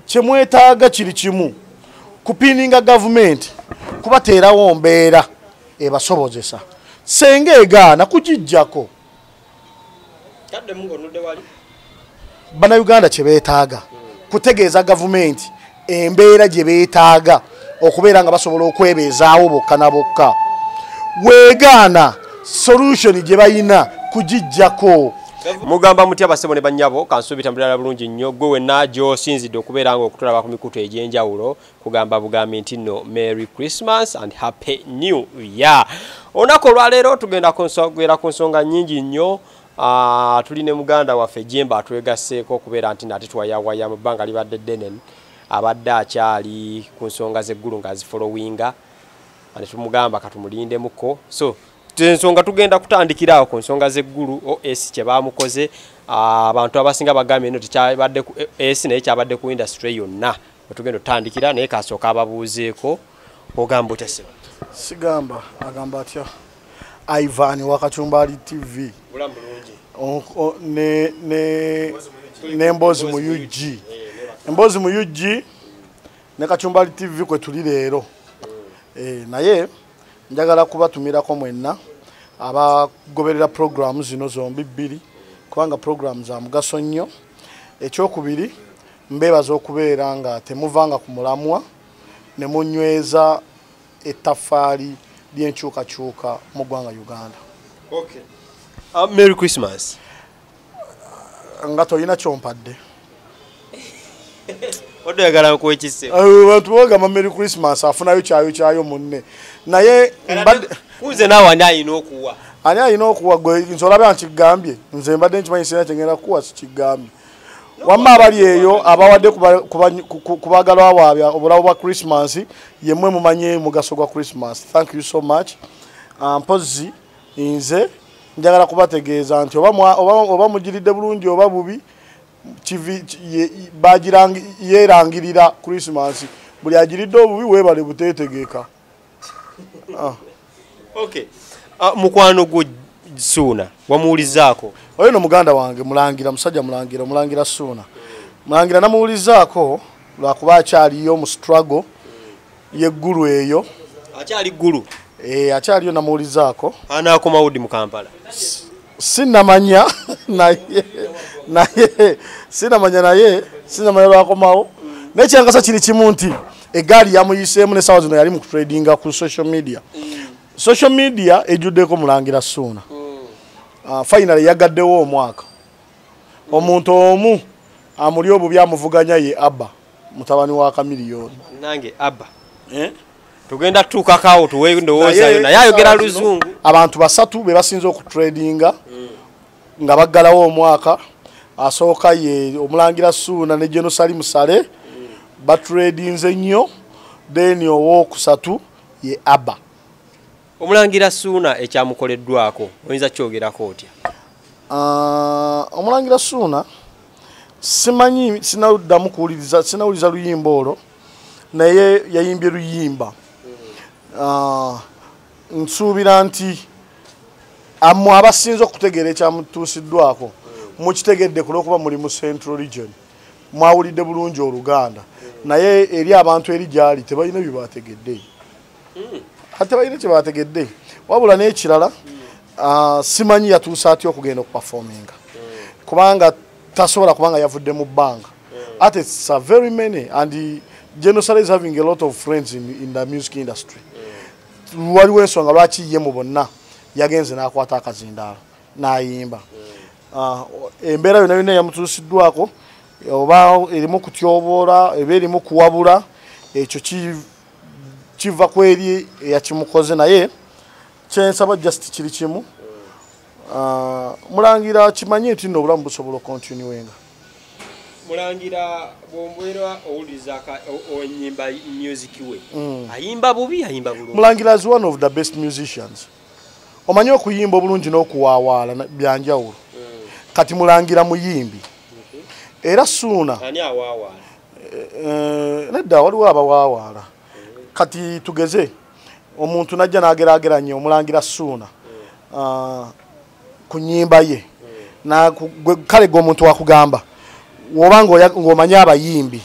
kyemwetaaga kiri kimu kupininga gavumenti kubateerawo mbeera ebasobozesa senga egaana kugijjako bannayuganda kye beetaaga kutegeeza gavumenti embeera gye beetaaga okubeera nga basobola okwebeezaawo bokka na bokka weegaana solution gye balina kugijjako. Mugamba mutya abasebo ne bannyabo kansubi tambulira bulungi nnyo gwe wenna gy'osinzidde okubeera nga okutulaba ku mikutu egy'enjawulo kugamba bugambi nti no Merry Christmas and Happy New Year. Olunaku olwaleero tugenda kunsogera ku nsonga nnyingi nnyo. Tuli ne muganda waffe Jemba atwegasseeko okubeera nti nate twayawaya mu bbanga libadde ddene abadde akyali ku nsonga z'eggulu ng'azifolowinga ate tumugamba katumulindemuko so ensonga tugenda kutandikirawo ku nsonga z'eggulu OS kye baamukoze abantu abasinga bagambye nno tekyabadde ku OS naye kyabadde ku industry yonna tugenda otandikira naye kasooka ababuuzeeko ogamba oteseba sigamba agamba atya Ivan wa Kachumbali TV ne Mbozi mu UG Mbozi mu UG ne Kachumbali TV kwe tuli leero naye njagala kubatumirako mwenna abagoberera programs zino zombi bbiri kubanga programs za mugaso nnyo. Ekyokubiri mbebaza okubeera nga temuvanga ku mulamwa ne munyweza ettafaali ly'enkyukakyuka mu ggwanga Uganda. Okay. Merry Christmas. Nga tolina kyompadde. Odayagala nkwekise. Bantu bagamba Merry Christmas afunayo kyayo munne. Naye kuze nawe ani ayina okuwa. Ani ayina okuwa gwe nzolabe nkigambye. Nze mbadde nkimanyi sina kyengenda kuwa sikigambye. Wamma abali eyo abawadde kubagalwa waabwe obulawo bwa Christmas yemmwe mumanye mugaso gwa Christmas. Thank you so much. Mpozi nze njagala kubategeeza nti oba mugiridde bulungi oba bubi yerangirira Christmas buli agiridde obubi webale buteetegeeka. Okay. Mukwano gwo Suuna wamuulizaako oyo no muganda wange mulangira musajja mulangira Suuna mulangira namuulizaako lwakuba akyaliyo mu struggle yeggulu eyo akyali ggulu akyaliyo namuulizaako anaakoma wudi mu Kampala sinamanya naye lwakomawo n'ekyangasa kiri kimu nti egaali yamuyiseemu ne sawa zino yali mu kutradinga ku social media. Social media ejuddeko mulangira Suuna. Finally yagaddewo omwaka. Omuntu omu amuli obubi amuvuganya ye Abba mutabani wa Kamiliyoni. Nange Abba. Tugenda tukakawo tuwe ndowooza naye ayogera luzungu. Abantu basatu be basinze okutradinga nga baggalawo omwaka. Asooka ye omulangira Suuna ne Jerusalem Sale batradinze nnyo then owookusatu ye Abba. Omulangira Suuna ekyamukoleddwako oyinza kyogerako otya? Omulangira Suuna simanyi sinawuliddamu kuwuliriza sinawuliza luyimba olwo naye yayimbye luyimba. Nsuubira nti amwe abasinze okutegeera ekyamutuusiddwako mukitegedde kulwokuba muli mu Central Region mwawulidde bulungi Oluganda naye eri abantu eri gyali tebalina bye bategedde. Ate balina kye bategedde wabula n'ekirala simanyi yatuusa atya okugenda okuperforminga kubanga tasobola kubanga yavudde mu bbanga. Artists are very many and Genosala is having a lot of friends in the music industry. Waliwo ensonga lwaki ye mu bonna yagenze n'akwata akazindaalo n'ayimba. Embeera yonna yamutuusiddwako oba erimu kutyoboola eba erimu kuwabula ekyo kiva kweri eyakimukoze naye kyensaba just kiri kimu mulangira kimanye nti nno obulamu busobola okontinuwenga. Mulangira bw'omwera owuliriza onyimba music we ayimba bubi ayimba bulungi. Mulangira is one of the best musicians. Omanyi okuyimba obulungi n'okuwaawaala byanjawulo. Kati mulangira muyimbi era Suuna ani awaawaala nedda waliwo abawaawaala. Kati tugeze omuntu najja n'ageraageranya omulangira Suuna ku nnyimba ye kale gwe omuntu wakugamba wobanga ng'omanya abayimbi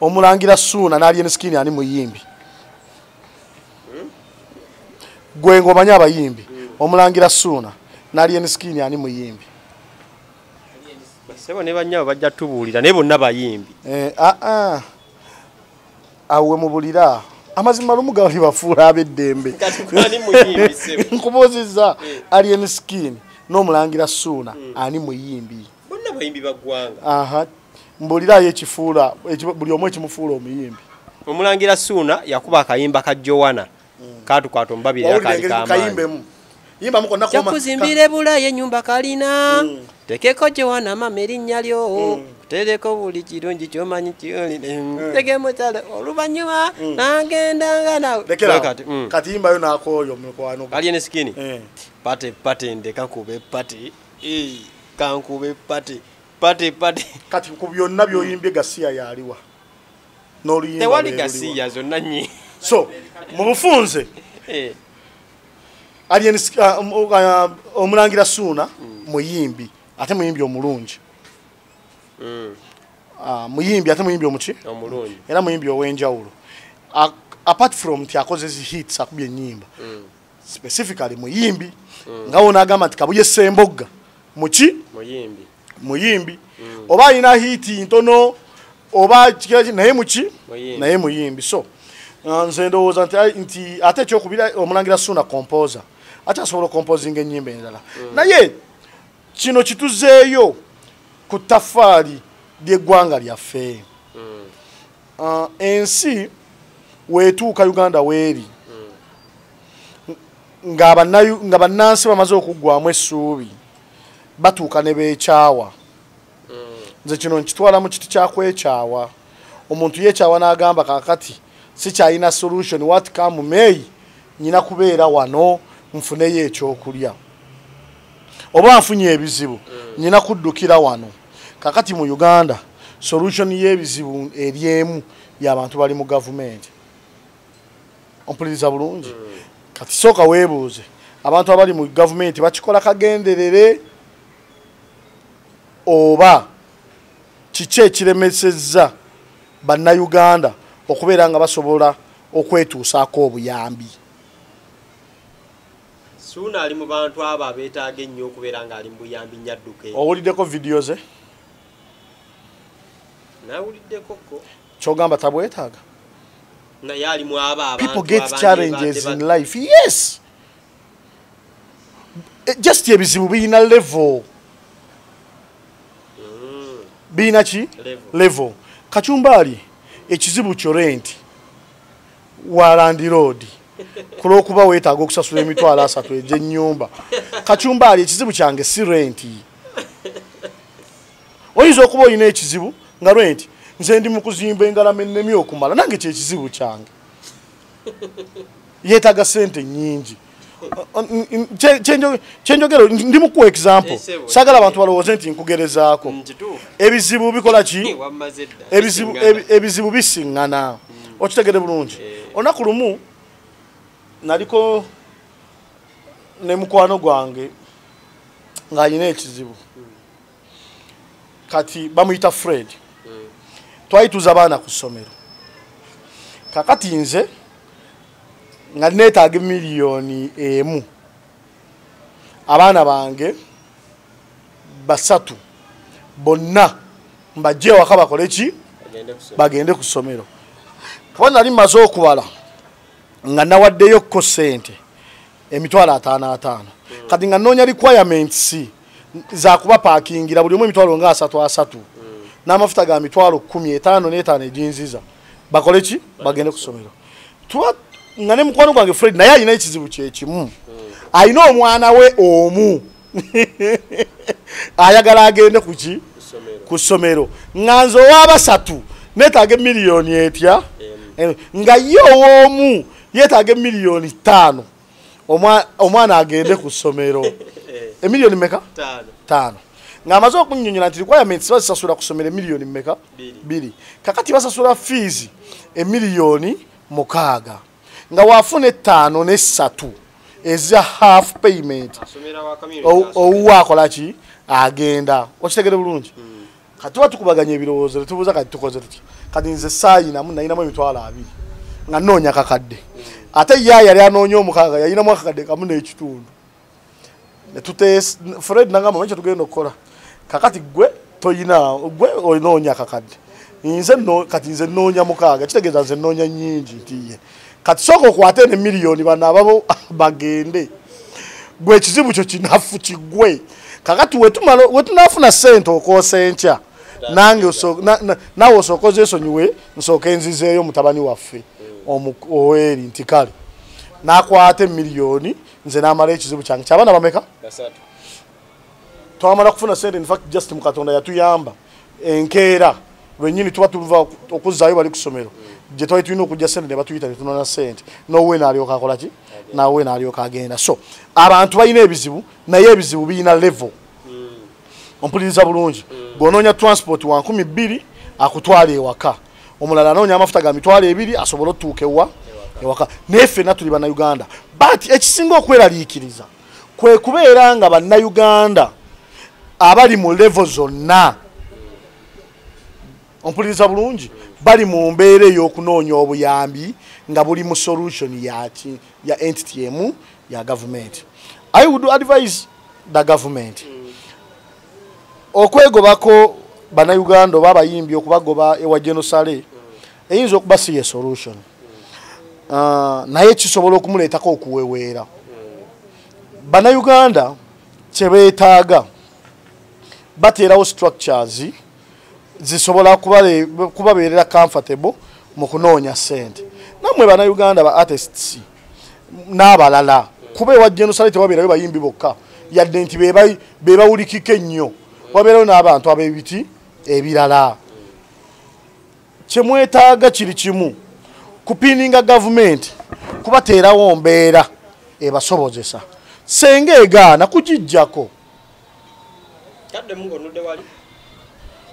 omulangira Ssuuna n'Alien Skin ani muyimbi gwe ngomanya abayimbi omulangira Ssuuna n'Alien Skin ani muyimbi sebo ne banyabo bajja tubuulira naye bonna bayimbi awe mubulira amazima lumu gali bafuula ab'eddembe ani muyimbi sebo nkubuuzizza Alien Skin n'omulangira Ssuuna ani muyimbi bonna bayimbi baggwanga mbulirayo ekifuula buli omu ekimufuula omuyimbi omulangira Ssuuna yakuba akayimba ka Joanna katukwata omubabire akayimba yakuzimbire bulaye ennyumba kalina tekeko Joanna mama erinnya lyo tereko buli kirungi kyomanyi kyolina tege mutale oluvannyuma nagendanga nawe kati yimbayo nakooyo mukwano Alien Skin pate ndeka nkube pate kankube pate kati ku byonna byoyimbye Gasiya yaliwa n'oluyimba tewali Gasiya zonna nyi so mu bufunze Alien omulangira Ssuuna muyimbi ate muyimbi omulungi muyimbi ate muyimbi omuki omulungi era muyimbi ow'enjawulo apart from nti akoze hits akubye ennyimba specifically muyimbi nga wona agamba nti Kabuye Ssembogga muki muyimbi oba alina hiti ntono oba kikira naye muki naye muyimbi so nze ndowooza nti ate ekyokubira omulangira Ssuuna composer ate asobola composing ennyimba endala naye kino kituzeeyo ku ttafaali ly'eggwanga lyaffe ensi weetuuka Uganda weeri nga bannansi bamaze okuggwamu essuubi batuuka ne beekyawa nze kino nkitwala mu kiti kyakwekyawa omuntu yeekyawa n'agamba kakati sikyalina solution what come may nyina kubeera wano nfuneyo ekyokulya oba nfunye ebizibu nyina kuddukira wano kakati mu Uganda solution y'ebizibu eryemu y'abantu bali mu gavumenti ompuliriza bulungi kati sooka weebuuze abantu abali mu gavumenti bakikola kagenderere oba kiki ekiremesezza bannayuganda okubeera nga basobola okwetuusaako obuyambi Ssuuna ali mu bantu abo abeetaaga ennyo okubeera ng'ali mu buyambi nyadduke owuliddeko vidiyo ze nawuliddekoko kyogamba tabwetaaga naye alimu abo abantu people get challenges in life yes just ebizibu birina level birina ki level Kachumbali ekizibu kyo rent wa Land Road kulwokuba weetaaga okusasula emitwalo 3 egy'ennyumba Kachumbali ekizibu kyange si rent oyinza okuba olina ekizibu nga rent nze ndi mu kuzimba engalama ennemi okumala nange kyekizibu kyange yeetaaga sente nnyingi kyenjogero ndi mukuwa example sagala abantu balowooze nti nkugerezaako ebizibu bikola ki ebizibu bisiŋŋana okitegere bulungi olunaku lumu naliko ne mukwano gwange ng'alina ekizibu kati bamuyita Fred twayituza abaana ku ssomero kakati nze nga neetaaga miliyoni emu abaana bange 3 bonna mbajje waka bakole ki bagende ku ssomero kuba nali maze okubala nga nawaddeyo ko sente emitwalo 5 kati nga noonya requirements za kuba parkingira buli omu emitwalo nga 3 n'amafuta ga mitwalo 15 ejinziza bakole ki bagende ku ssomero nga ne mukwano gwange Fred naye alina ekizibu kyekimu alina omwana we omu ayagala agende kuki ku ssomero nga nze owaaba 3 neetaaga miliyoni etya nga ye ow'omu yeetaaga miliyoni 5 omwana agende ku ssomero emiliyoni meka 5 ng'amaze okunnyonnyola nti requirements bazisasula ku ssomero emiliyoni meka 2 kakati basasula fees emiliyoni 6 nga wafuna 5 ne 3 ezya half payment owuwa akola ki agenda okitegere bulungi kati tuba tukubaganya ebirowoozo tubuuza kati tukoze tutya kati nze saayinamu nayinamu emitwalo 2 nga noonya kakadde ate ye yali anoonya omukaaga yayinamu akakadde kamu n'ekitundu Fred nangamba mwenye tugenda okukola kakati gwe toyina gwe onoonya kakadde nze kati nze noonya mukaaga kitegeeza nze noonya nnyingi ntiye kati sooka okwate ne miliyoni bano ababo bagende gwe ekizibu kyo kinafu kigwe kakati wetunaafuna ssente okoosa enkya nange naawe osookoze esonyiwe nsooka enzizeeyo mutabani waffe oweri nti kale nakwate miliyoni nze namala ekizibu kyange kyabana bameka twamala kufuna sente in fact just mukatonda yatuyamba enkeera lwenyini tuba tuva okuzaayo bali ku ssomero gye twali tulina okujja sente ne batuyita ne tunona sente nowe n'alyoka akola ki nawe n'alyoka agenda so abantu balina ebizibu naye ebizibu birina level ompuliriza bulungi bw'onoonya transport wa 200 akutwala ewaka omulala anoonya amafuta ga 200 asobola otuuka ewaka naye ffenna tuli bannayuganda but ekisinga okweraliikiriza kwe kubeera nga bannayuganda abali mu level zonna ompuliriza bulungi bali mu mbeera ey'okunoonya obuyambi nga buli mu solution ya entity emu ya government. I would advise the government okwegobako bannayuganda oba abayimbi okubagoba ewa Genosale eyinza okuba si ye solution naye kisobola okumuleetako okuweweera. Bannayuganda kye beetaaga bateerawo structures zisobola kubabeerera comfortable mu kunoonya ssente. Nammwe bannayuganda ba artists n'abalala kuba ewa Genosale tewabeerayo bayimbi bokka yadde nti beebawulikika ennyo wabeerayo n'abantu ab'ebiti ebirala. Kye mwetaaga kiri kimu kupininga gavumenti kubateerawo mbeera ebasobozesa senga egaana kugijjako.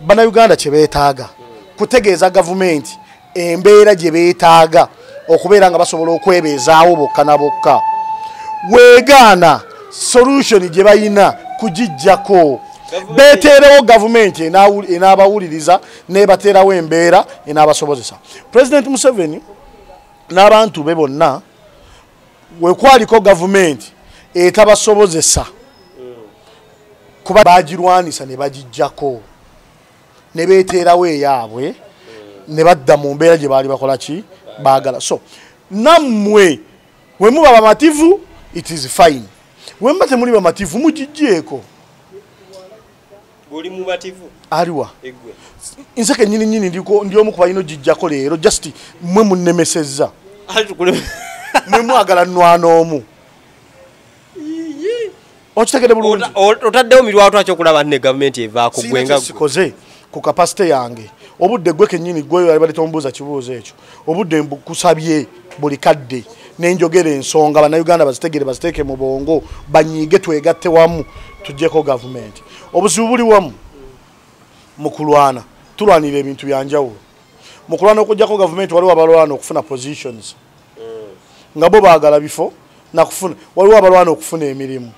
Bannayuganda kye beetaaga kutegeeza gavumenti embeera gye beetaaga okubeera nga basobola okwebeezaawo bokka na bokka. Weegaana solution gye bayina kugijjako beeteerewo gavumenti enaabawuliriza nebateerawo embeera enaabasobozesa. President Museveni n'abantu be bonna wekwaliko gavumenti etabasobozesa kuba bagirwanisa ne bagijjako ne beeteerawo eyaabwe ne badda mu mbeera gye baali bakola ki baagala. So nammwe we muba bamativu it is fine, we muba temuli bamativu mugijjeeko. Buli mubativu aliwa egwe inseke nyini ndi omu ku balina ogijjako leero just mwe munnemesezza mwe mwagala nnwana omu okitegede bulungi otaddewo mirwatu akyokulaba ne gavumenti evaako gwenga sikoze ku kapasite yange obudde gwe kennyini gweyo ali baleta ombuuza kibuuzo ekyo obudde kusabye buli kadde n'enjogera ensonga bannayuganda bazitegere baziteeke mu bongo banyiige twegatte wamu tuggyeko gavumenti. Obuzibu buli wamu mu kulwana tulwanira ebintu byanjawulo. Mu kulwana okujjako gavumenti waliwo abalwana okufuna positions nga bo baagala bifo nakufuna, waliwo abalwana okufuna emirimu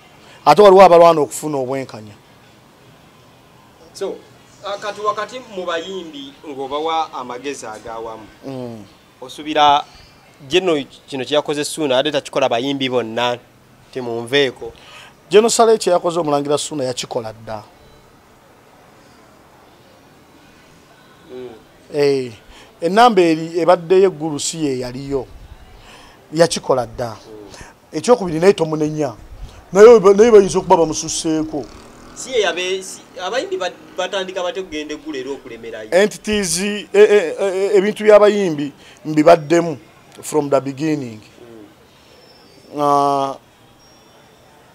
ate waliwo abalwana okufuna obwenkanya. So kati wakati mu bayimbi ng'obawa amagezi ag'awamu osubira Geno kino kyakoze Ssuuna ate takikola bayimbi bonna temunveeko. Genosale kye yakoze omulangira Ssuuna yakikola dda. Ennamba eri ebaddeyo eggulu si ye yaliyo yakikola dda. Ekyokubiri naye tomunenya naye bayinza okuba bamususseeko. Si ye abayimbi batandika bate kugenda eggulu era okulemerayo. Entities ebintu by'abayimbi mbibaddemu from the beginning.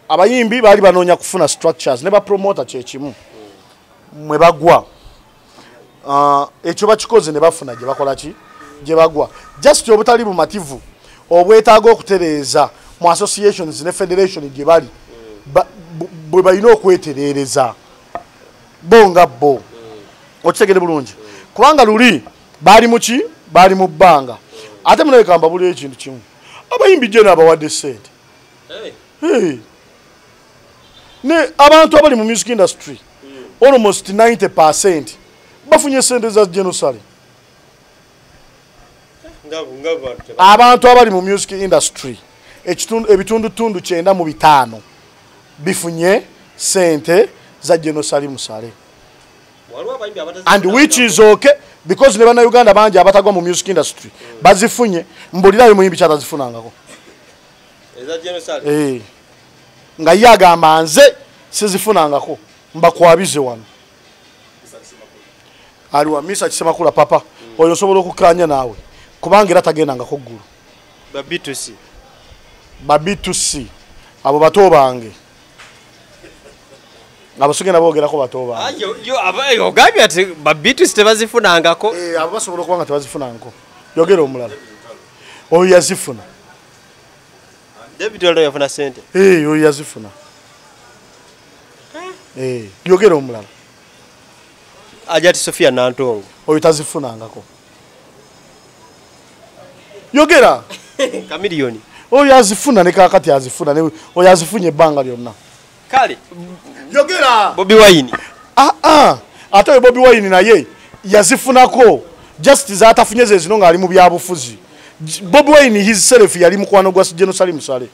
Abayimbi baali banoonya kufuna structures ne bapromota kyekimu mwe bagwa ekyo bakikoze ne bafuna gye bakola ki gye bagwa just obutali bumativu obwetaaga okutereeza mu associations ne federation gye bali bwe balina okwetereereza bo nga bo okitegere bulungi kubanga luli baali mu ki baali mu bbanga ate munekamba buli ekintu kimu abayimbi gye n'abawadde ssente ne abantu abali mu music industry almost 90% bafunye sente za Genosale abantu abali mu music industry ebitundutundu 9/5 bifunye sente za Genossary Musale, and which is okay because ne bana Uganda bangi abatagwa mu music industry bazifunye, mbulirayo muyimbi kyatazifunangako nga yagamba nze sizifunangako mbakwabize wano aliwa misa kisemakula papa oyo sobola okukanya naawe kubanga era tagendangako ggulu babitusi abo bato bange abasugenda boogerako bato bange ogambye ati babitusi tebazifunangako abo basobola okubanga tebazifunangako yogera omulala oyo yazifuna David Oldo yafuna sente oyo yazifuna yogera omulala ajati Sofia Nantongo oyo tazifunangako yogera kamiliyoni oyo yazifuna ne kakati azifuna ne oyo azifunye ebbanga lyonna kale yogera Bobi Wine ate Bobi Wine naye yazifunako just zatafunye zino nga ali mu byabufuzi. Bobi Wine himself yali mukwano gwa Genossary Musale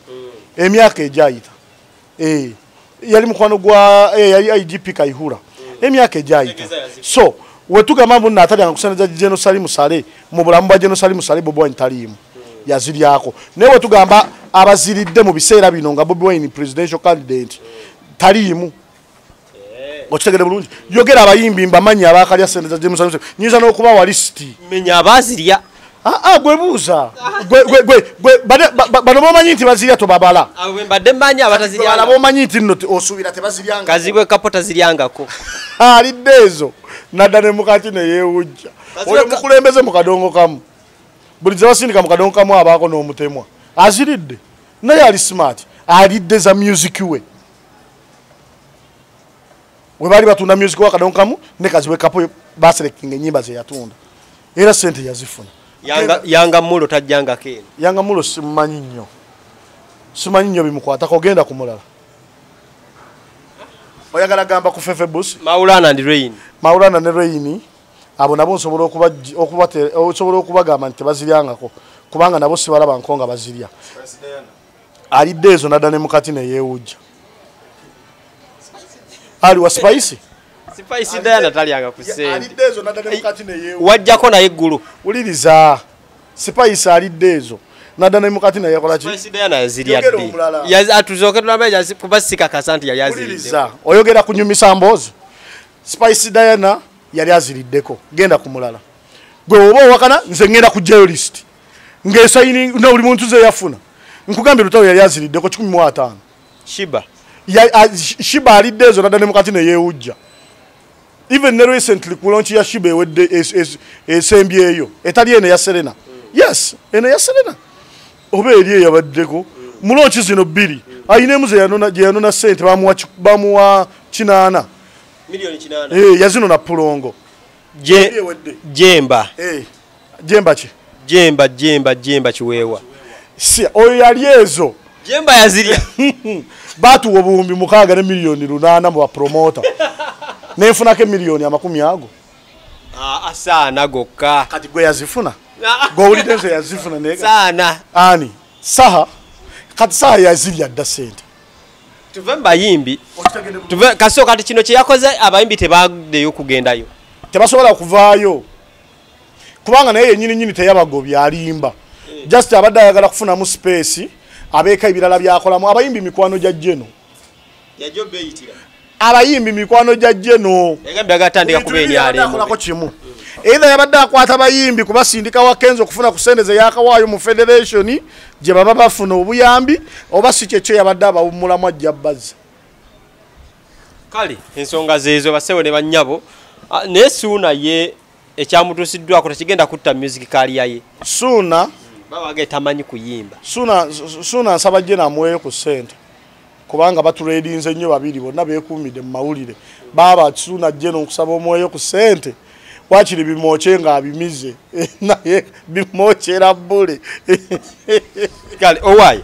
emyaka ejayita yali mukwano gwa yali IGP Kaihura emyaka ejayita. So wetugamba mbona atali ankusanaza Genossary Musale mu bulamu bwa Genossary Musale Bobi Wine talimu yaziryako newe tugamba abaziridde mu biseera bino nga Bobi Wine presidential candidate talimu okitegere bulungi yogera abayimbi mbamanya abakalya sente za Genossary Musale nyiza n'okuba wa list menya abazirya gwe buuza gwe bano bomanyi nti bazirya tobabala mbadde manya abataziryanga bomanyi nti nno osuubira tebaziryanga kazibwe kapota ziryangako alidde ezo nadda ne mukati ne yeewujja oyo mukulembeze mu kadongo kamu buli ze basindika mu kadongo kamu abaako n'omutemwa aziridde naye ali smart alidde za music we bali batunda music wa kadongo kamu ne kazibwe kapo baselecting enyimba ze yatunda era sente yazifuna yanga mulo tajjanga kene yanga mulo simanyi nnyo bimukwatako ogenda kumulala oyagala gamba ku Fefe Bush Maulana and Rain abo nabo nsobola okubagamba nti tebaziryangako kubanga nabo sibalaba nkonga bazirya alidde ezo nadda ne mukati ne yeewujja ali wa Spice Diana talyanga ku sente alidde ezo nadda ne mukati ne yeewujja wajjako naye eggulu uliriza Spice alidde ezo nadda ne mukati ne yakola ki Spice Diana yazirya dde atuzoke tulamba kubasika kasanti yali azirya uliriza oyogera kunyumisa mboozi Spice Diana yali aziriddeko genda kumulala gwe oba wakana nze ngenda ku jail list ngesayini na buli muntu ze yafuna nkugambye lutawo yali aziriddeko 15 Shiba alidde ezo nadda ne mukati ne yeewujja even ne recently ku launch ya Shiba ewedde esembyeyo etali ene ya Serena yes ene ya Serena oba eri yabaddeko mu launch zino 2 ayinemu ze yanona sente bamuwa 8 milioni 8 yazino na pulongo jemba jemba kiweewa si oyo yali ezo jemba yazirya batuwa obuwumbi 6 ne milioni 8 mu bapromota nenfunako emiliyoni 10 asaana gokka kati gwe yazifuna gowulidde nze yazifuna nega saana ani saha kati saha yazirya dda sente tuve mbayimbi tuve kaso kati kino kye yakoze abayimbi tebaddeyo kugendayo tebasobola kuvaayo kubanga naye yennyini teyabagobya alimba just abadde ayagala kufunamu space abeeka ebirala byakolamu abayimbi mikwano gya jeno abayimbi mikwano gya jeno yagatandika kubenyaleko kimu either yabadde akwata abayimbi kubasindika wakenzo okufuna ku sente ze yakawaayo mu federation gye baba bafuna obuyambi oba si kyekyo yabadde abawummulamu ajja bazza kale ensonga zeezo basewo ne bannyabo naye Suuna ye ekyamutuusiddwako tekigenda kutta music career ye Suuna babage tamanyi kuyimba Suuna nsaba jje namuweeyo ku sente kubanga baturedinze nnyo babiri bonna beekuumidde mu mawulire baba Suuna jje n'okusaba omwoyo ku sente wakiri bimooche nga abimize naye bimochera bule kale owaaye